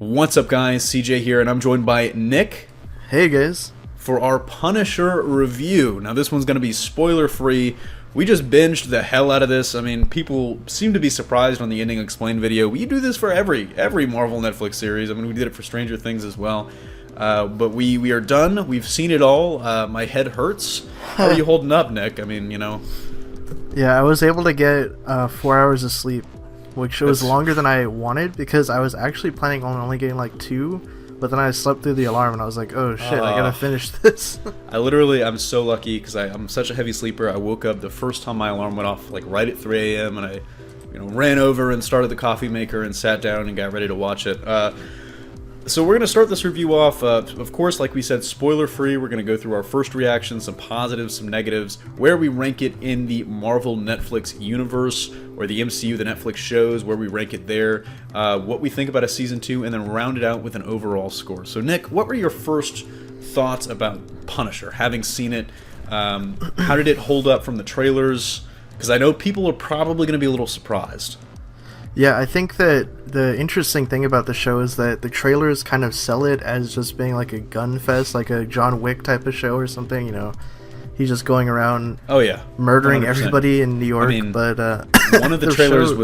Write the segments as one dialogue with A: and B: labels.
A: What's up, guys? CJ here, and I'm joined by Nick.
B: Hey, guys.
A: For our Punisher review. Now, this one's going to be spoiler-free. We just binged the hell out of this. I mean, people seem to be surprised on the ending explained video. We do this for every Marvel Netflix series. I mean, we did it for Stranger Things as well. But we are done. We've seen it all. My head hurts. How are you holding up, Nick? I mean, you know.
B: Yeah, I was able to get 4 hours of sleep, which was longer than I wanted because I was actually planning on only getting like 2. But then I slept through the alarm and I was like, oh shit, I gotta finish this. I'm so lucky because I'm such a heavy sleeper. I woke up the first time my alarm went off, like right at 3 a.m. and I ran over and started the coffee maker and sat down and got ready to watch it. So we're going to start this review off, of course, like we said, spoiler-free. We're going to go through our first reactions, some positives, some negatives, where we rank it in the Marvel Netflix universe, or the MCU, the Netflix shows, where we rank it there, what we think about a Season 2, and then round it out with an overall score. So, Nick, what were your first thoughts about Punisher, having seen it? How did it hold up from the trailers? Because I know people are probably going to be a little surprised. Yeah, I think that the interesting thing about the show is that the trailers kind of sell it as just being like a gun fest, like a John Wick type of show or something, He's just going around murdering 100%. Everybody in New York.
A: I mean,
B: but
A: one of the trailers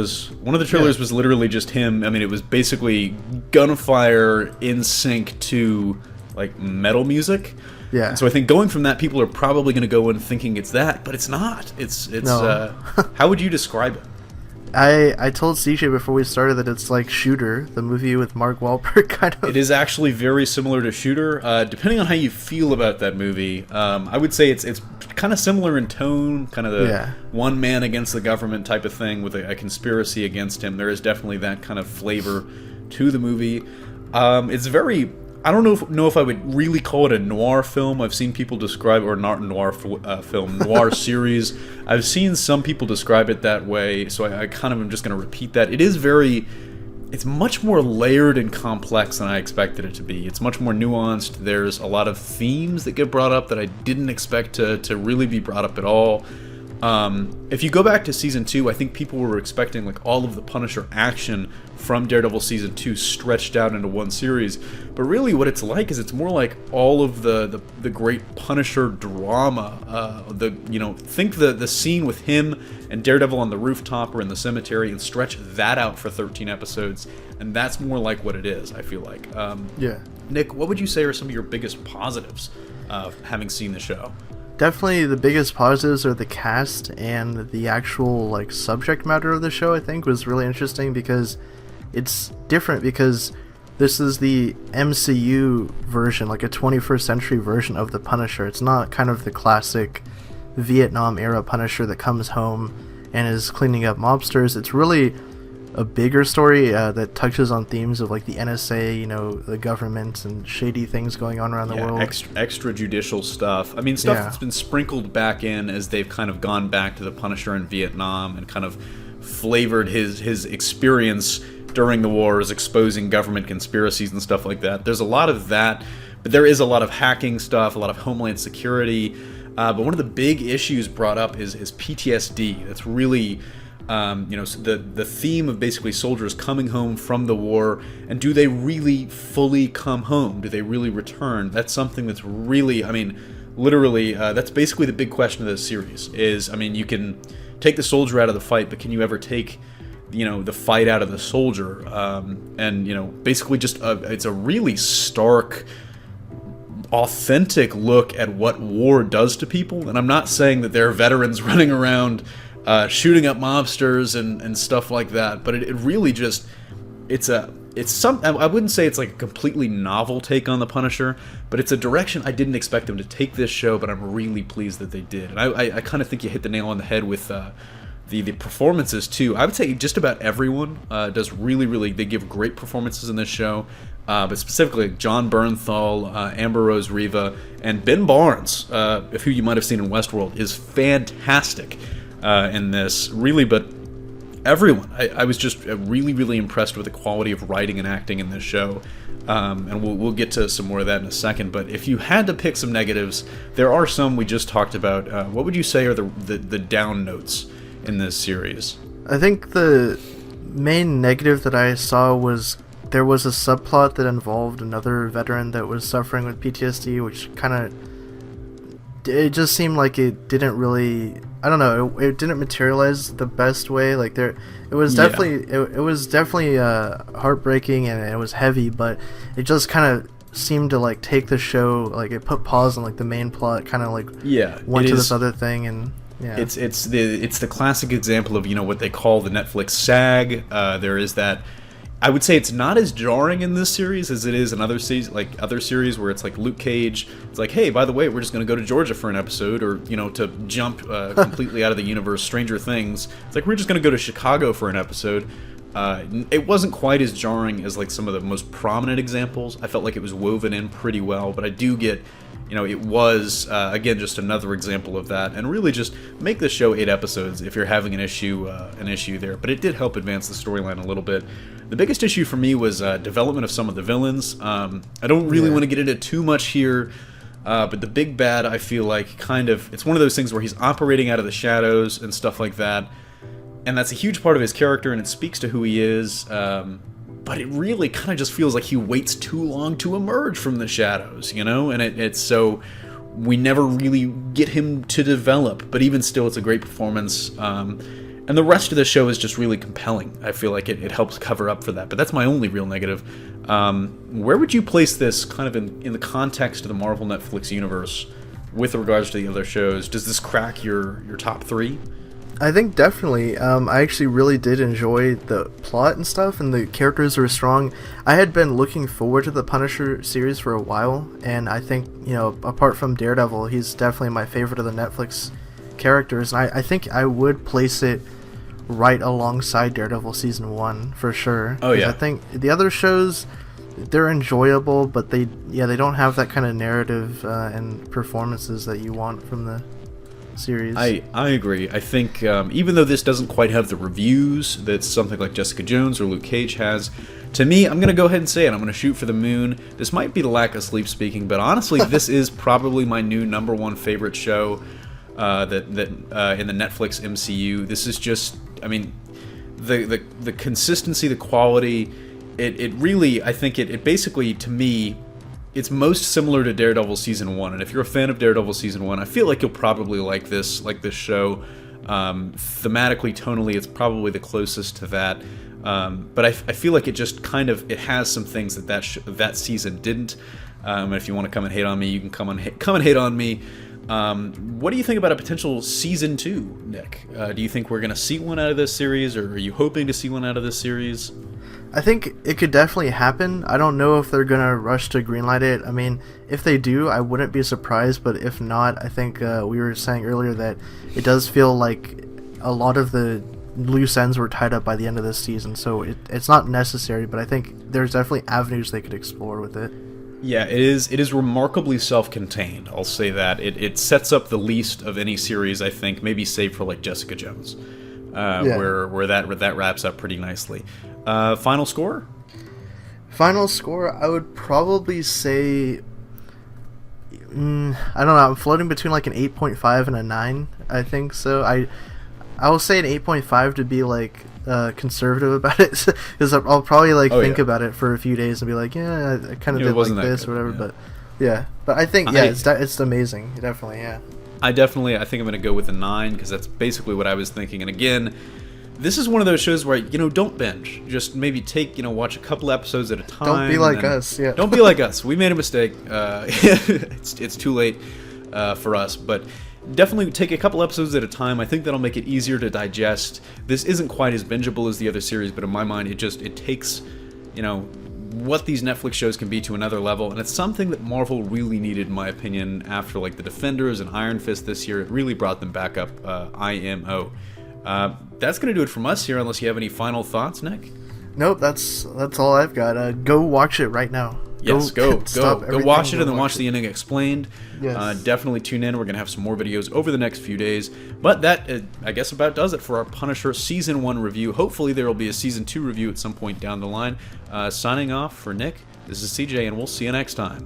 A: was literally just him. I mean, it was basically gunfire in sync to like metal music.
B: Yeah.
A: And so I think going from that, people are probably going to go in thinking it's that, but it's not. It's
B: no.
A: How would you describe it?
B: I told CJ before we started that it's like Shooter, the movie with Mark Wahlberg, kind of.
A: It is actually very similar to Shooter. Depending on how you feel about that movie, I would say it's kind of similar in tone, kind of the one man against the government type of thing with a conspiracy against him. There is definitely that kind of flavor to the movie. It's very... I don't know if I would really call it a noir film. I've seen people describe, or not noir film, noir series. I've seen some people describe it that way, so I kind of am just going to repeat that. It's much more layered and complex than I expected it to be. It's much more nuanced. There's a lot of themes that get brought up that I didn't expect to really be brought up at all. If you go back to Season 2, I think people were expecting like all of the Punisher action from Daredevil Season 2 stretched out into one series, but really what it's like is it's more like all of the great Punisher drama. Think the scene with him and Daredevil on the rooftop or in the cemetery and stretch that out for 13 episodes, and that's more like what it is, I feel like. Nick, what would you say are some of your biggest positives of having seen the show?
B: Definitely the biggest positives are the cast and the actual like subject matter of the show. I think was really interesting because it's different because this is the MCU version, like a 21st century version of the Punisher. It's not kind of the classic Vietnam era Punisher that comes home and is cleaning up mobsters. It's really a bigger story that touches on themes of like the NSA, the government and shady things going on around the world.
A: Extrajudicial stuff. I mean, stuff that's been sprinkled back in as they've kind of gone back to the Punisher in Vietnam and kind of flavored his experience during the wars, exposing government conspiracies and stuff like that. There's a lot of that, but there is a lot of hacking stuff, a lot of Homeland Security. But one of the big issues brought up is PTSD. That's really... the theme of basically soldiers coming home from the war, and do they really fully come home? Do they really return? That's something that's really, literally, that's basically the big question of this series is, you can take the soldier out of the fight, but can you ever take, the fight out of the soldier? Basically just, it's a really stark, authentic look at what war does to people, and I'm not saying that there are veterans running around shooting up mobsters and stuff like that, but it really just I wouldn't say it's like a completely novel take on the Punisher, but it's a direction I didn't expect them to take this show, but I'm really pleased that they did. And I kind of think you hit the nail on the head with the performances too. I would say just about everyone does really, they give great performances in this show, but specifically John Bernthal, Amber Rose Riva, and Ben Barnes, who you might have seen in Westworld, is fantastic in this, really. But everyone, I was just really impressed with the quality of writing and acting in this show, and we'll get to some more of that in a second. But if you had to pick some negatives, there are some we just talked about. What would you say are the down notes in this series?
B: I think the main negative that I saw was there was a subplot that involved another veteran that was suffering with PTSD, which kind of, it just seemed like it didn't really, I don't know, it didn't materialize the best way. Like it was definitely it was definitely heartbreaking, and it was heavy, but it just kind of seemed to like take the show, like it put pause on like the main plot, kind of like went to this other thing. And it's
A: the classic example of, you know, what they call the Netflix sag. There is that. I would say it's not as jarring in this series as it is in other series where it's like Luke Cage. It's like, hey, by the way, we're just going to go to Georgia for an episode, or, you know, to jump completely out of the universe, Stranger Things. It's like, we're just going to go to Chicago for an episode. It wasn't quite as jarring as like some of the most prominent examples. I felt like it was woven in pretty well, but I do get, you know, it was again just another example of that, and really just make the show 8 episodes if you're having an issue there. But it did help advance the storyline a little bit. The biggest issue for me was development of some of the villains. I don't really want to get into too much here, but the big bad, I feel like, kind of, it's one of those things where he's operating out of the shadows and stuff like that, and that's a huge part of his character, and it speaks to who he is. But it really kind of just feels like he waits too long to emerge from the shadows, you know? And it's so we never really get him to develop. But even still, it's a great performance. And the rest of the show is just really compelling. I feel like it helps cover up for that. But that's my only real negative. Where would you place this kind of in the context of the Marvel Netflix universe with regards to the other shows? Does this crack your top 3?
B: I think definitely. I actually really did enjoy the plot and stuff, and the characters were strong. I had been looking forward to the Punisher series for a while, and I think, you know, apart from Daredevil, he's definitely my favorite of the Netflix characters, and I think I would place it right alongside Daredevil Season 1, for sure.
A: Oh, yeah.
B: I think the other shows, they're enjoyable, but they don't have that kind of narrative and performances that you want from the series.
A: I agree. I think even though this doesn't quite have the reviews that something like Jessica Jones or Luke Cage has, to me, I'm going to go ahead and say it. I'm going to shoot for the moon. This might be the lack of sleep speaking, but honestly, this is probably my new number 1 favorite show that in the Netflix MCU. This is just, I mean, the consistency, the quality, it really, I think it basically, to me, it's most similar to Daredevil Season 1, and if you're a fan of Daredevil Season 1, I feel like you'll probably like this show. Thematically, tonally, it's probably the closest to that. But I feel like it just kind of, it has some things that season didn't. And if you want to come and hate on me, you can come and hate on me. What do you think about a potential Season 2, Nick? Do you think we're going to see one out of this series, or are you hoping to see one out of this series?
B: I think it could definitely happen. I don't know if they're going to rush to greenlight it. I mean, if they do, I wouldn't be surprised, but if not, I think we were saying earlier that it does feel like a lot of the loose ends were tied up by the end of this season, so it's not necessary, but I think there's definitely avenues they could explore with it.
A: Yeah, it is remarkably self-contained, I'll say that. It sets up the least of any series, I think, maybe save for like Jessica Jones, where that wraps up pretty nicely. Final score?
B: Final score, I would probably say, I don't know, I'm floating between like an 8.5 and a 9, I think, so I will say an 8.5 to be like conservative about it, because I'll probably like think about it for a few days and be like, yeah, I kind of did like this or whatever, but I think it's amazing, definitely, yeah.
A: I think I'm going to go with a 9, because that's basically what I was thinking. And again, this is one of those shows where, you know, don't binge. Just maybe watch a couple episodes at a time.
B: Don't be like us, yeah.
A: Don't be like us. We made a mistake. It's too late for us, but definitely take a couple episodes at a time. I think that'll make it easier to digest. This isn't quite as bingeable as the other series, but in my mind, it takes, you know, what these Netflix shows can be to another level, and it's something that Marvel really needed, in my opinion, after like the Defenders and Iron Fist this year. It really brought them back up IMO. That's going to do it from us here, unless you have any final thoughts, Nick?
B: Nope, that's all I've got. Go watch it right now.
A: Yes, go watch it and then watch the ending explained.
B: Yes.
A: Definitely tune in. We're going to have some more videos over the next few days. But that, I guess, about does it for our Punisher Season 1 review. Hopefully there will be a Season 2 review at some point down the line. Signing off for Nick, this is CJ, and we'll see you next time.